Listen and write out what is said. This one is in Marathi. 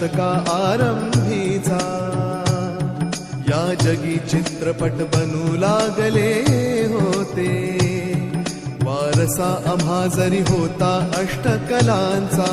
शतका आरंभीचा या जगी चित्रपट बनू लागले होते वारसा आम्हा जरी होता अष्टकलांचा